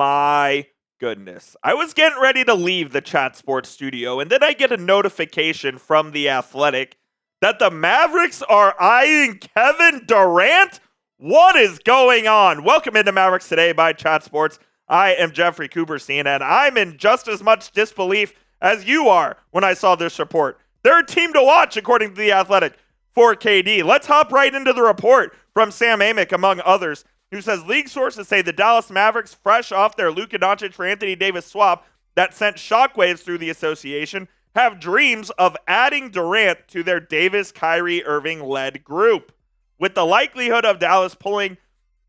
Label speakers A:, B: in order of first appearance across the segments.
A: my goodness. I was getting ready to leave the Chat Sports studio, and then I get a notification from The Athletic that the Mavericks are eyeing Kevin Durant. What is going on? Welcome into Mavericks Today by Chat Sports. I am Jeffrey Cooperstein, and I'm in just as much disbelief as you are when I saw this report. They're a team to watch, according to The Athletic, for KD. Let's hop right into the report from Sam Amick, among others, who says league sources say the Dallas Mavericks, fresh off their Luka Doncic for Anthony Davis swap that sent shockwaves through the association, have dreams of adding Durant to their Davis, Kyrie, Irving-led group. With the likelihood of Dallas pulling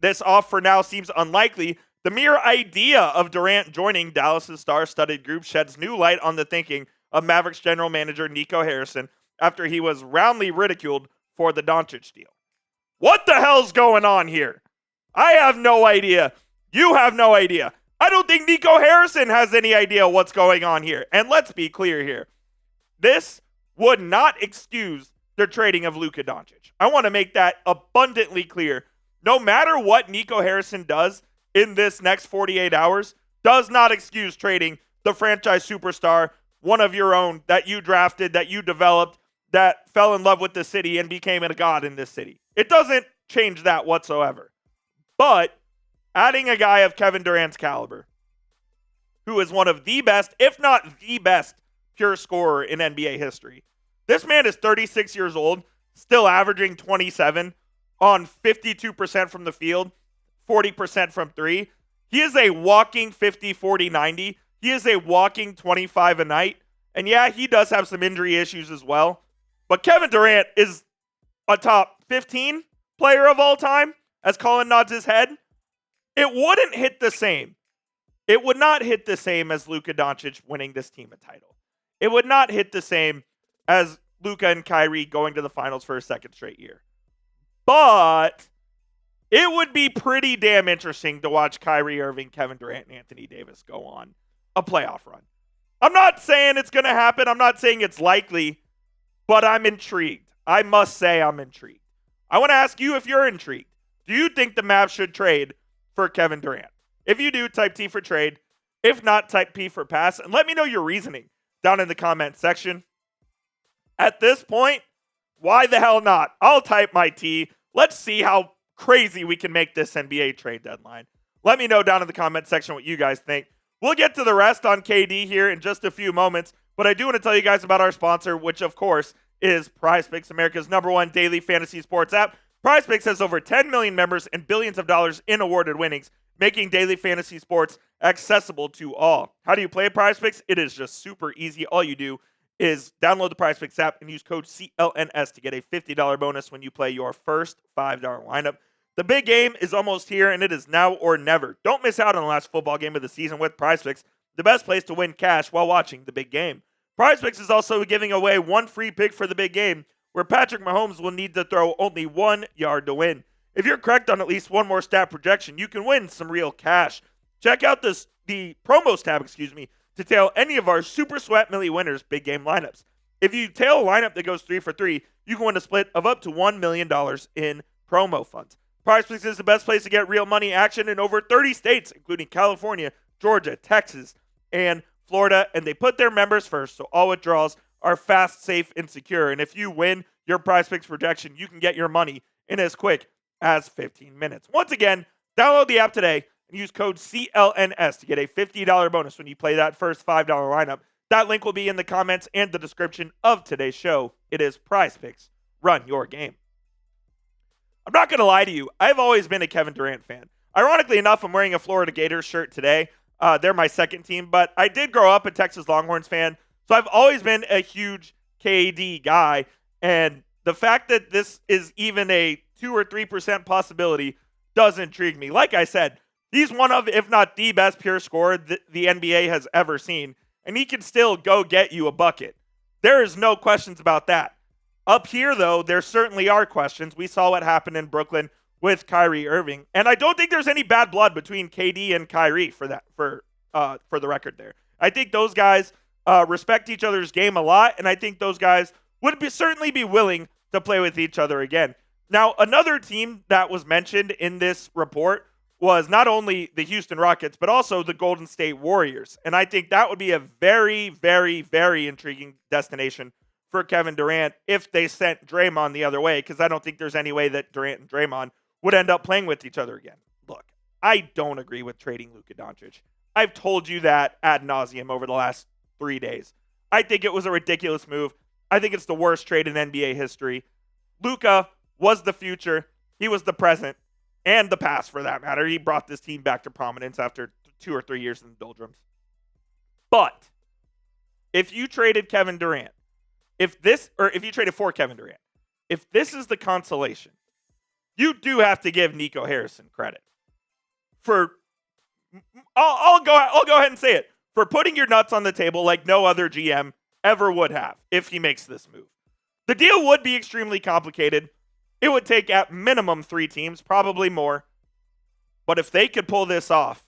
A: this off for now seems unlikely, the mere idea of Durant joining Dallas' star-studded group sheds new light on the thinking of Mavericks general manager Nico Harrison after he was roundly ridiculed for the Doncic deal. What the hell's going on here? I have no idea. You have no idea. I don't think Nico Harrison has any idea what's going on here. And let's be clear here. This would not excuse the trading of Luka Doncic. I want to make that abundantly clear. No matter what Nico Harrison does in this next 48 hours, does not excuse trading the franchise superstar, one of your own that you drafted, that you developed, that fell in love with the city and became a god in this city. It doesn't change that whatsoever. But adding a guy of Kevin Durant's caliber, who is one of the best, if not the best, pure scorer in NBA history. This man is 36 years old, still averaging 27 on 52% from the field, 40% from three. He is a walking 50, 40, 90. He is a walking 25 a night. And yeah, he does have some injury issues as well. But Kevin Durant is a top 15 player of all time, as Colin nods his head. It wouldn't hit the same. It would not hit the same as Luka Doncic winning this team a title. It would not hit the same as Luka and Kyrie going to the finals for a second straight year. But it would be pretty damn interesting to watch Kyrie Irving, Kevin Durant, and Anthony Davis go on a playoff run. I'm not saying it's going to happen. I'm not saying it's likely, but I'm intrigued. I must say I'm intrigued. I want to ask you if you're intrigued. Do you think the Mavs should trade for Kevin Durant? If you do, type T for trade. If not, type P for pass. And let me know your reasoning down in the comment section. At this point, why the hell not? I'll type my T. Let's see how crazy we can make this NBA trade deadline. Let me know down in the comment section what you guys think. We'll get to the rest on KD here in just a few moments, but I do want to tell you guys about our sponsor, which of course is PrizePicks, America's #1 daily fantasy sports app. PrizePicks has over 10 million members and billions of dollars in awarded winnings, making daily fantasy sports accessible to all. How do you play PrizePicks? It is just super easy. All you do is download the PrizePicks app and use code CLNS to get a $50 bonus when you play your first $5 lineup. The big game is almost here, and it is now or never. Don't miss out on the last football game of the season with PrizePicks, the best place to win cash while watching the big game. PrizePicks is also giving away one free pick for the big game, where Patrick Mahomes will need to throw only 1 yard to win. If you're correct on at least one more stat projection, you can win some real cash. Check out the promos tab, to tail any of our Super Sweat Millie winners big game lineups. If you tail a lineup that goes 3 for 3, you can win a split of up to $1 million in promo funds. PrizePicks is the best place to get real money action in over 30 states, including California, Georgia, Texas, and Florida, and they put their members first, so all withdrawals are fast, safe, and secure. And if you win your PrizePicks projection, you can get your money in as quick as 15 minutes. Once again, download the app today and use code CLNS to get a $50 bonus when you play that first $5 lineup. That link will be in the comments and the description of today's show. It is PrizePicks. Run your game. I'm not going to lie to you. I've always been a Kevin Durant fan. Ironically enough, I'm wearing a Florida Gators shirt today. They're my second team, but I did grow up a Texas Longhorns fan, so I've always been a huge KD guy, and the fact that this is even a 2 or 3% possibility does intrigue me. Like I said, he's one of, if not the best pure scorer the NBA has ever seen, and he can still go get you a bucket. There is no questions about that. Up here, though, there certainly are questions. We saw what happened in Brooklyn with Kyrie Irving, and I don't think there's any bad blood between KD and Kyrie for the record there. I think those guys respect each other's game a lot, and I think those guys would certainly be willing to play with each other again. Now, another team that was mentioned in this report was not only the Houston Rockets, but also the Golden State Warriors. And I think that would be a very, very, very intriguing destination for Kevin Durant if they sent Draymond the other way, because I don't think there's any way that Durant and Draymond would end up playing with each other again. Look, I don't agree with trading Luka Doncic. I've told you that ad nauseum over the last 3 days. I think it was a ridiculous move. I think it's the worst trade in NBA history. Luka was the future. He was the present and the past, for that matter. He brought this team back to prominence after 2 or 3 years in the doldrums. But if you traded Kevin Durant, if you traded for Kevin Durant, if this is the consolation, you do have to give Nico Harrison credit for. I'll go ahead and say it, for putting your nuts on the table like no other GM ever would have if he makes this move. The deal would be extremely complicated. It would take at minimum 3 teams, probably more. But if they could pull this off,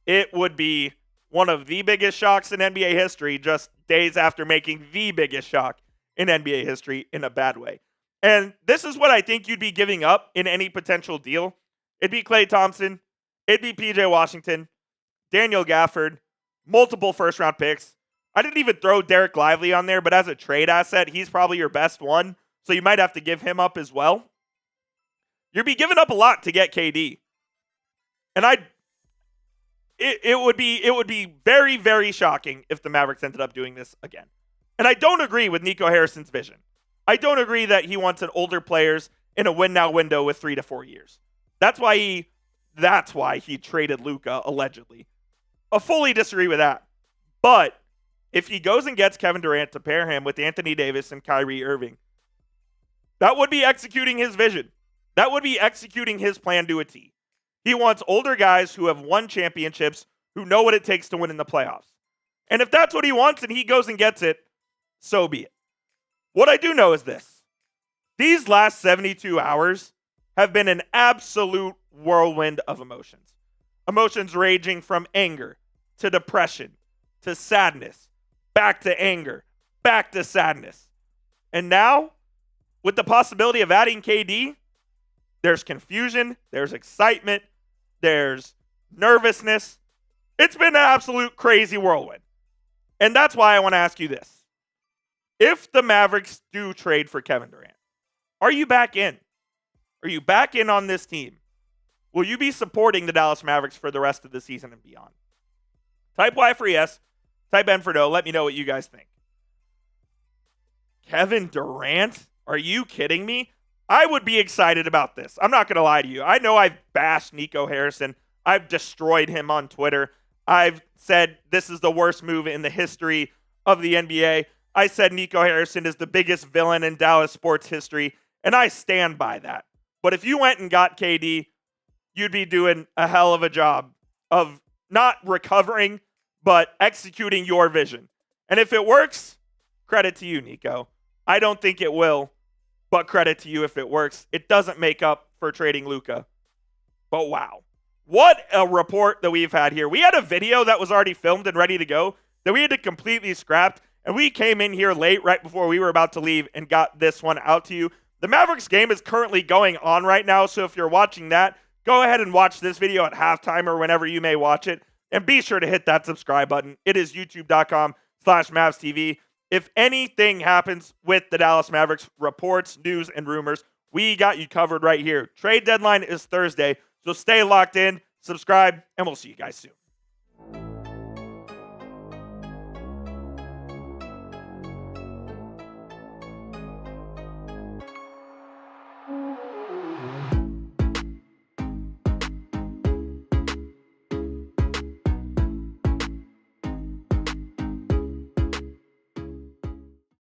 A: it would be one of the biggest shocks in NBA history, just days after making the biggest shock in NBA history in a bad way. And this is what I think you'd be giving up in any potential deal. It'd be Klay Thompson. It'd be PJ Washington, Daniel Gafford, multiple first-round picks. I didn't even throw Derek Lively on there, but as a trade asset, he's probably your best one. So you might have to give him up as well. You'd be giving up a lot to get KD. And it would be very, very shocking if the Mavericks ended up doing this again. And I don't agree with Nico Harrison's vision. I don't agree that he wants an older players in a win-now window with 3 to 4 years. That's why he traded Luka, allegedly. I fully disagree with that. But if he goes and gets Kevin Durant to pair him with Anthony Davis and Kyrie Irving, that would be executing his vision. That would be executing his plan to a T. He wants older guys who have won championships, who know what it takes to win in the playoffs. And if that's what he wants and he goes and gets it, so be it. What I do know is this. These last 72 hours have been an absolute whirlwind of emotions. Emotions ranging from anger to depression to sadness, back to anger, back to sadness. And now, with the possibility of adding KD, there's confusion, there's excitement, there's nervousness. It's been an absolute crazy whirlwind. And that's why I want to ask you this. If the Mavericks do trade for Kevin Durant, are you back in? Are you back in on this team? Will you be supporting the Dallas Mavericks for the rest of the season and beyond? Type Y for yes. Type N for no. Let me know what you guys think. Kevin Durant? Are you kidding me? I would be excited about this. I'm not going to lie to you. I know I've bashed Nico Harrison. I've destroyed him on Twitter. I've said this is the worst move in the history of the NBA. I said Nico Harrison is the biggest villain in Dallas sports history, and I stand by that. But if you went and got KD, you'd be doing a hell of a job of not recovering, but executing your vision. And if it works, credit to you, Nico. I don't think it will, but credit to you if it works. It doesn't make up for trading Luka. But wow. What a report that we've had here. We had a video that was already filmed and ready to go that we had to completely scrap, and we came in here late right before we were about to leave and got this one out to you. The Mavericks game is currently going on right now, so if you're watching that, go ahead and watch this video at halftime or whenever you may watch it, and be sure to hit that subscribe button. It is youtube.com/MavsTV. If anything happens with the Dallas Mavericks, reports, news, and rumors, we got you covered right here. Trade deadline is Thursday, so stay locked in, subscribe, and we'll see you guys soon.